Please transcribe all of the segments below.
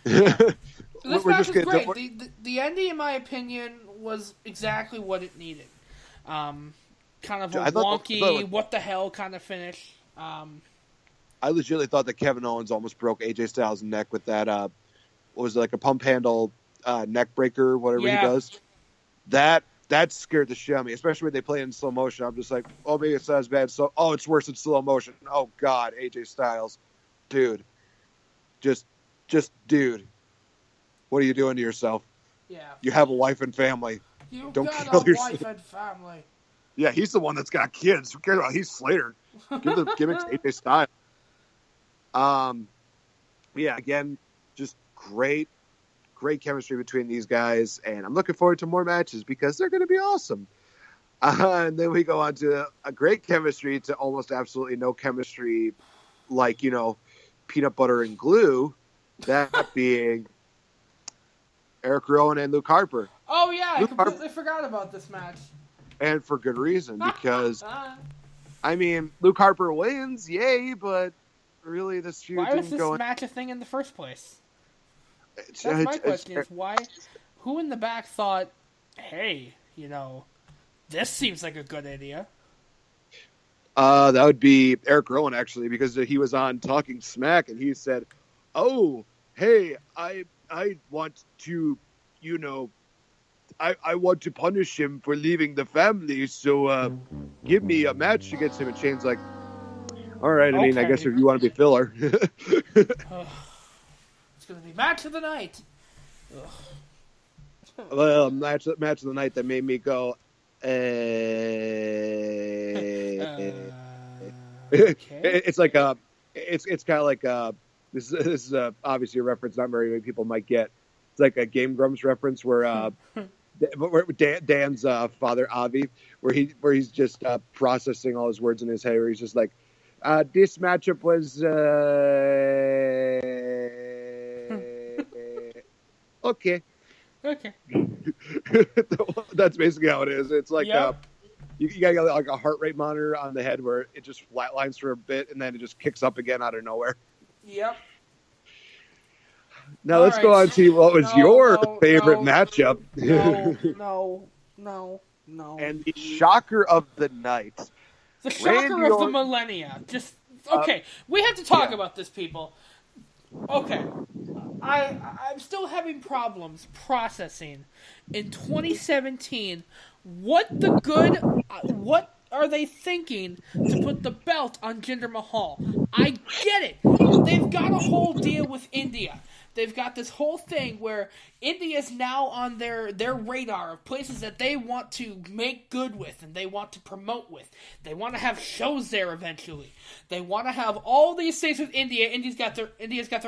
This match was great. The ending, in my opinion, was exactly what it needed. Kind of a wonky, what the hell kind of finish. I legitimately thought that Kevin Owens almost broke AJ Styles' neck with that, what was it, like a pump handle neck breaker, whatever he does. That scared the shit out of me, especially when they play it in slow motion. I'm just like, oh, maybe it's not as bad. So, oh, it's worse in slow motion. Oh, God, AJ Styles. Dude. Just, dude. What are you doing to yourself? Yeah. You have a wife and family. You Don't got kill a yourself. Wife and family. Yeah, he's the one that's got kids. Who cares about Heath Slater? Give the gimmick to AJ Styles. Yeah, again, just great chemistry between these guys, and I'm looking forward to more matches because they're going to be awesome. And then we go on to a great chemistry to almost absolutely no chemistry, like, peanut butter and glue, that being Eric Rowan and Luke Harper. Oh, yeah, I completely forgot about this match. And for good reason, because, Luke Harper wins, yay, but really this feud didn't go... Why was this match a thing in the first place? That's my question, is why... Who in the back thought, hey, this seems like a good idea? That would be Eric Rowan, actually, because he was on Talking Smack, and he said, oh, hey, I want to, I want to punish him for leaving the family, so give me a match against him. And Shane's like, all right, I guess if you want to be filler. It's going to be match of the night. Well, match of the night that made me go, Okay. It's like it's kind of like this is obviously a reference not very many people might get. It's like a Game Grumps reference where Dan's father Avi, where he's just processing all his words in his head, where he's just like, this matchup was okay. That's basically how it is. It's like you got like a heart rate monitor on the head where it just flatlines for a bit and then it just kicks up again out of nowhere. Yep. Now let's go on to what was your favorite matchup. No. And the shocker of the night. The shocker of the millennia. Just okay. We have to talk about this, people. Okay. I'm still having problems processing in 2017 what are they thinking to put the belt on Jinder Mahal? I get it. They've got a whole deal with India. They've got this whole thing where India's now on their radar of places that they want to make good with and they want to promote with. They want to have shows there eventually. They want to have all these things with India. India's got their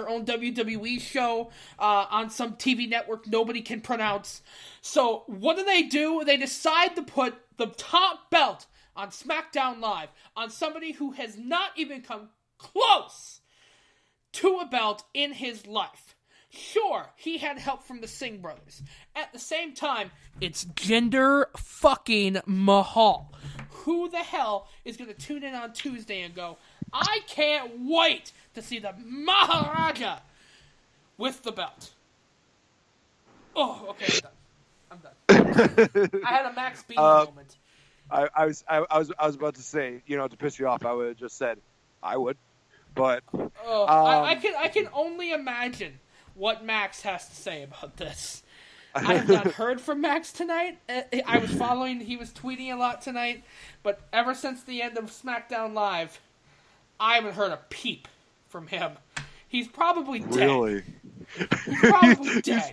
own WWE show on some TV network nobody can pronounce. So what do? They decide to put the top belt on SmackDown Live on somebody who has not even come close to a belt in his life. Sure, he had help from the Singh brothers. At the same time, it's Jinder fucking Mahal. Who the hell is going to tune in on Tuesday and go, I can't wait to see the Maharaja with the belt? Oh, okay, I'm done. I had a Max B moment. I was about to say, to piss you off, I would have just said, I would. But I can only imagine what Max has to say about this. I have not heard from Max tonight. I was following, he was tweeting a lot tonight, but ever since the end of SmackDown Live, I haven't heard a peep from him. He's probably dead. Really? He's probably dead.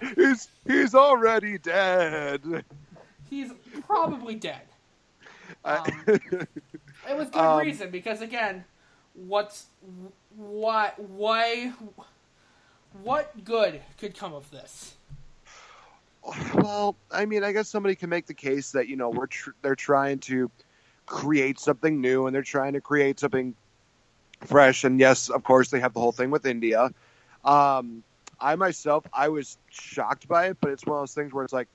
He's already dead. He's probably dead. It was good reason, because again, what good could come of this? Well, I guess somebody can make the case that they're trying to create something new and they're trying to create something fresh. And yes, of course, they have the whole thing with India. I was shocked by it, but it's one of those things where it's like,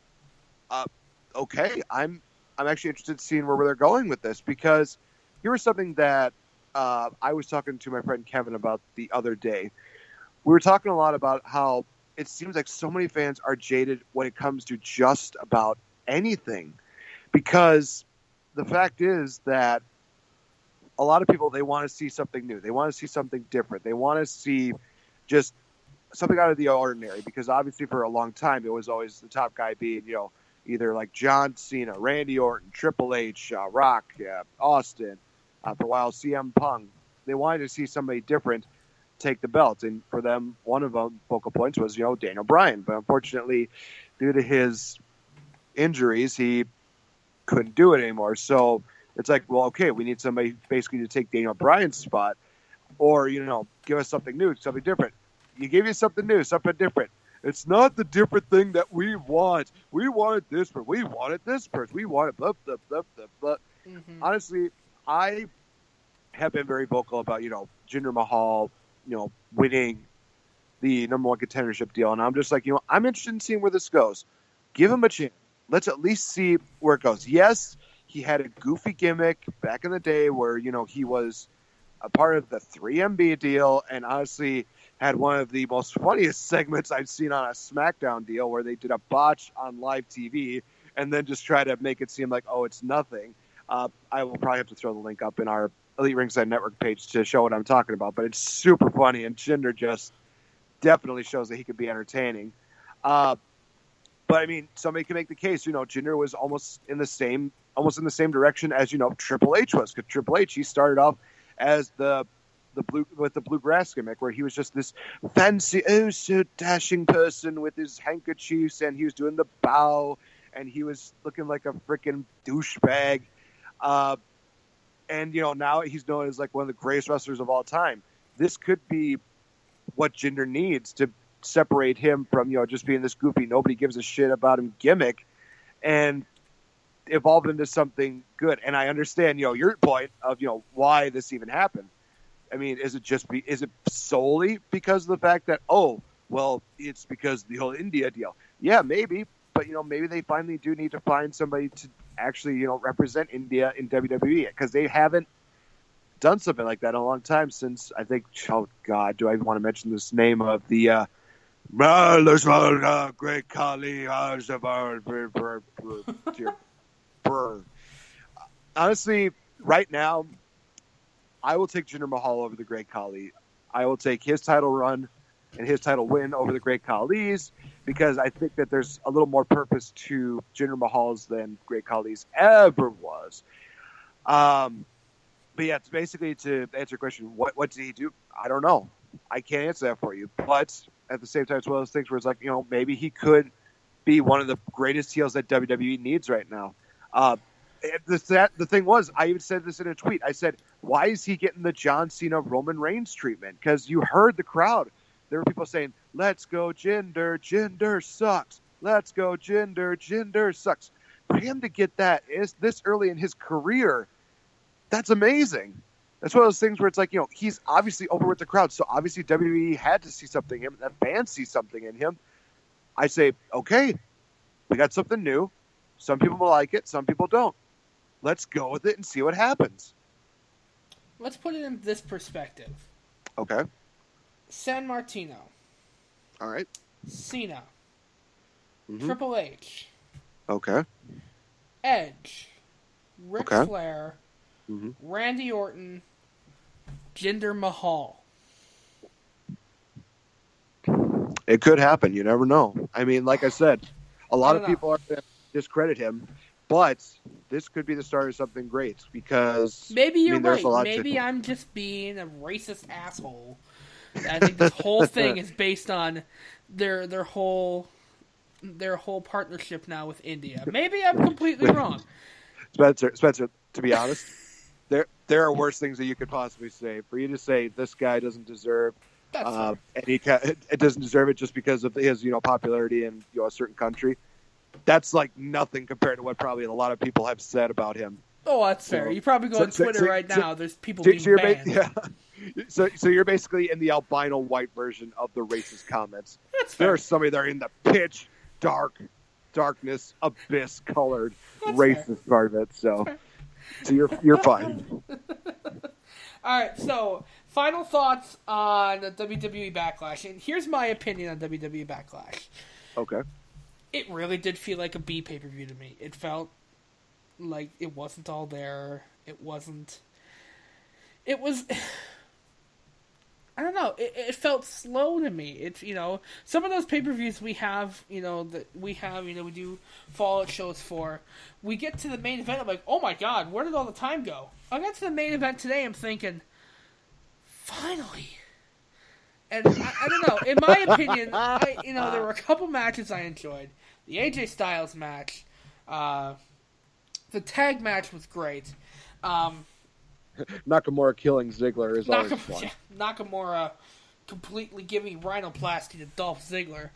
okay, I'm actually interested in seeing where they're going with this, because here was something that I was talking to my friend Kevin about the other day. We were talking a lot about how it seems like so many fans are jaded when it comes to just about anything, because the fact is that a lot of people, they want to see something new. They want to see something different. They want to see just something out of the ordinary, because obviously for a long time it was always the top guy being, either like John Cena, Randy Orton, Triple H, Rock, Austin, for a while CM Punk. They wanted to see somebody different take the belt, and for them, one of them focal points was Daniel Bryan. But unfortunately, due to his injuries, he couldn't do it anymore. So it's like, well, okay, we need somebody basically to take Daniel Bryan's spot, or give us something new, something different. You give you something new, something different. It's not the different thing that we want. We wanted this person. We wanted this person. We wanted blah, blah, blah, blah, blah. Mm-hmm. Honestly, I have been very vocal about, Jinder Mahal, winning the number one contendership deal. And I'm just like, I'm interested in seeing where this goes. Give him a chance. Let's at least see where it goes. Yes, he had a goofy gimmick back in the day where, he was a part of the 3MB deal, and honestly had one of the most funniest segments I've seen on a SmackDown deal, where they did a botch on live TV and then just try to make it seem like, oh, it's nothing. I will probably have to throw the link up in our Elite Ringside Network page to show what I'm talking about, but it's super funny, and Jinder just definitely shows that he could be entertaining. But I mean, somebody can make the case, Jinder was almost in the same direction as, Triple H was, because Triple H, he started off as the bluegrass gimmick, where he was just this fancy, oh so dashing person with his handkerchiefs, and he was doing the bow, and he was looking like a freaking douchebag. And now he's known as like one of the greatest wrestlers of all time. This could be what Jinder needs to separate him from just being this goofy, nobody gives a shit about him gimmick, and evolve into something good. And I understand your point of why this even happened. I mean, is it solely because of the fact that, it's because of the whole India deal? Yeah, maybe, but maybe they finally do need to find somebody to actually represent India in WWE, because they haven't done something like that in a long time, since I think, oh God, do I want to mention this name of the Great Khali? Honestly, right now, I will take Jinder Mahal over the Great Khali. I will take his title run and his title win over the Great Khali's, because I think that there's a little more purpose to Jinder Mahal's than Great Khali's ever was. But yeah, it's basically, to answer your question, what did he do? I don't know. I can't answer that for you. But at the same time, it's one of those things where it's like, maybe he could be one of the greatest heels that WWE needs right now. The thing was, I even said this in a tweet. I said, why is he getting the John Cena Roman Reigns treatment? Because you heard the crowd. There were people saying, let's go Jinder, Jinder sucks. Let's go Jinder, Jinder sucks. For him to get that is this early in his career, that's amazing. That's one of those things where it's like, he's obviously over with the crowd. So obviously WWE had to see something in him. The fans see something in him. I say, okay, we got something new. Some people will like it. Some people don't. Let's go with it and see what happens. Let's put it in this perspective. Okay. San Martino. All right. Cena. Mm-hmm. Triple H. Okay. Edge. Ric Flair. Mm-hmm. Randy Orton. Jinder Mahal. It could happen. You never know. I mean, like I said, a lot of people are going to discredit him, but this could be the start of something great, because maybe you're right. Maybe I'm just being a racist asshole. I think this whole thing is based on their whole partnership now with India. Maybe I'm completely wrong. Spencer, to be honest, there are worse things that you could possibly say. For you to say this guy doesn't deserve, and it doesn't deserve it just because of his popularity in a certain country. That's like nothing compared to what probably a lot of people have said about him. Oh, that's fair. You probably go on Twitter right now. There's people being banned. Yeah. So you're basically in the albino white version of the racist comments. That's fair. There's somebody there in the pitch darkness, abyss colored racist part of it. So you're fine. All right. So Final thoughts on WWE Backlash, and here's my opinion on WWE Backlash. Okay. It really did feel like a B pay-per-view to me. It felt like it wasn't all there. It was... I don't know. It felt slow to me. It's, some of those pay-per-views we have, we do Fallout shows for. We get to the main event, I'm like, oh my god, where did all the time go? I got to the main event today, I'm thinking, finally. And I don't know. In my opinion, there were a couple matches I enjoyed. The AJ Styles match, the tag match was great. Nakamura killing Ziggler is always fun. Yeah, Nakamura completely giving rhinoplasty to Dolph Ziggler.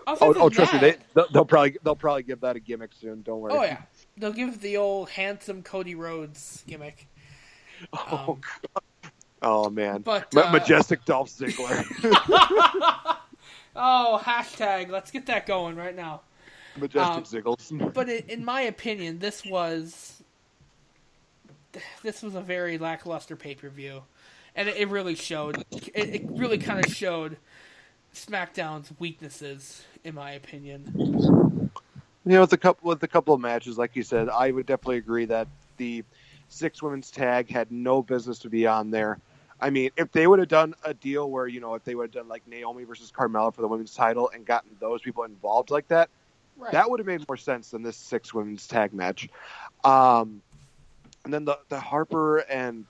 Trust me, they'll probably give that a gimmick soon. Don't worry. Oh yeah, they'll give the old handsome Cody Rhodes gimmick. Oh man, but majestic Dolph Ziggler. hashtag let's get that going right now. Majestic Ziggles. But in my opinion, this was a very lackluster pay-per-view, and it really showed. It really kind of showed SmackDown's weaknesses, in my opinion. With a couple of matches, like you said, I would definitely agree that the 6 women's tag had no business to be on there. I mean, if they would have done a deal where, if they would have done like Naomi versus Carmella for the women's title and gotten those people involved like that, right, that would have made more sense than this 6 women's tag match. And then the Harper and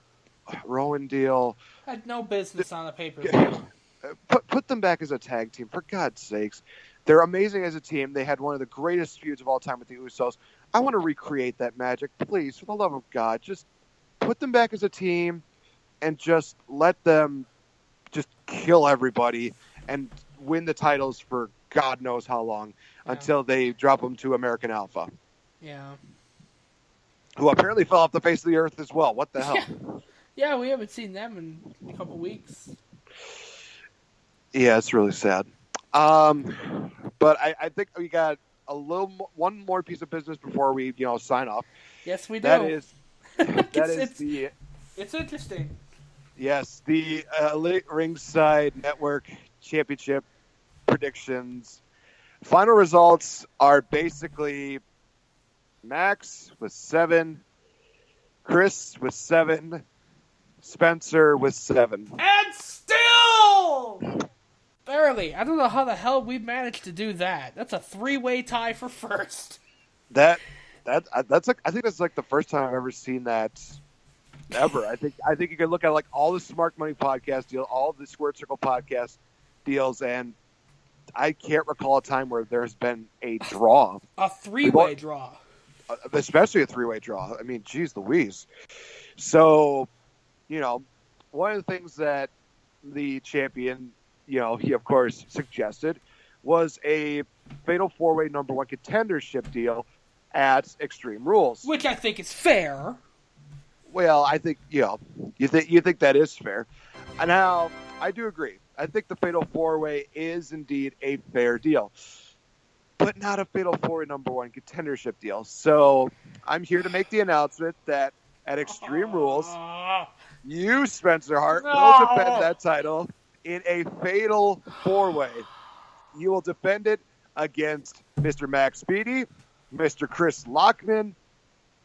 Rowan deal had no business on the pay-per-view. Put them back as a tag team, for God's sakes. They're amazing as a team. They had one of the greatest feuds of all time with the Usos. I want to recreate that magic. Please, for the love of God, just put them back as a team and just let them just kill everybody and win the titles for God knows how long until they drop them to American Alpha. Yeah. Who apparently fell off the face of the earth as well. What the hell? Yeah, we haven't seen them in a couple weeks. Yeah, it's really sad. But I think we got one more piece of business before we, sign off. Yes, we do. It's interesting. Yes, the Elite Ringside Network Championship predictions. Final results are basically Max with 7, Chris with 7, Spencer with 7. And still... Barely. I don't know how the hell we managed to do that. That's a 3-way tie for first. That's like, I think that's like the first time I've ever seen that ever. I think you can look at like all the Smart Money podcast deals, all the Squared Circle podcast deals, and I can't recall a time where there's been a draw. A 3-way draw. Especially a 3-way draw. I mean, geez Louise. So, one of the things that the champion, he of course suggested was a fatal 4-way number 1 contendership deal at Extreme Rules, which I think is fair. Well, I think you think that is fair. Now, I do agree. I think the fatal 4-way is indeed a fair deal, but not a fatal 4-way number 1 contendership deal. So I'm here to make the announcement that at Extreme Rules, you, Spencer Hart, will defend that title in a fatal 4-way. You will defend it against Mr. Max Speedy, Mr. Chris Lockman,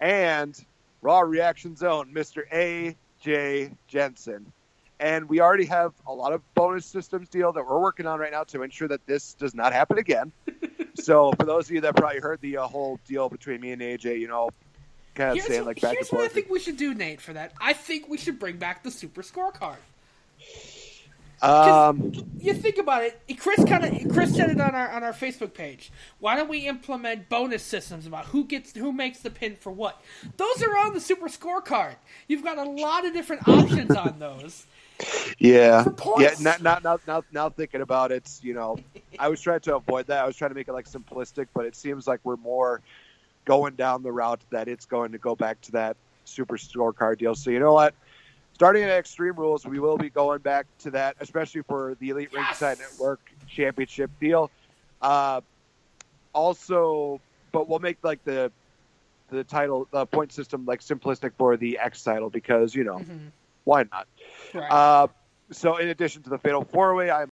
and Raw Reaction Zone, Mr. A.J. Jensen. And we already have a lot of bonus systems deal that we're working on right now to ensure that this does not happen again. So for those of you that probably heard the whole deal between me and AJ, kind of saying like back and forth. Here's what I think we should do, Nate, for that. I think we should bring back the Super Scorecard. You think about it. Chris said it on our Facebook page. Why don't we implement bonus systems about who makes the pin for what? Those are on the Super Scorecard. You've got a lot of different options on those. Yeah. Now thinking about it, I was trying to avoid that. I was trying to make it like simplistic, but it seems like we're more going down the route that it's going to go back to that Super Scorecard deal. So you know what? Starting at Extreme Rules, we will be going back to that, especially for the Elite Ringside Network Championship deal. Also, but we'll make like the title point system like simplistic for the X title because Why not? Right. So in addition to the Fatal 4-Way, I'm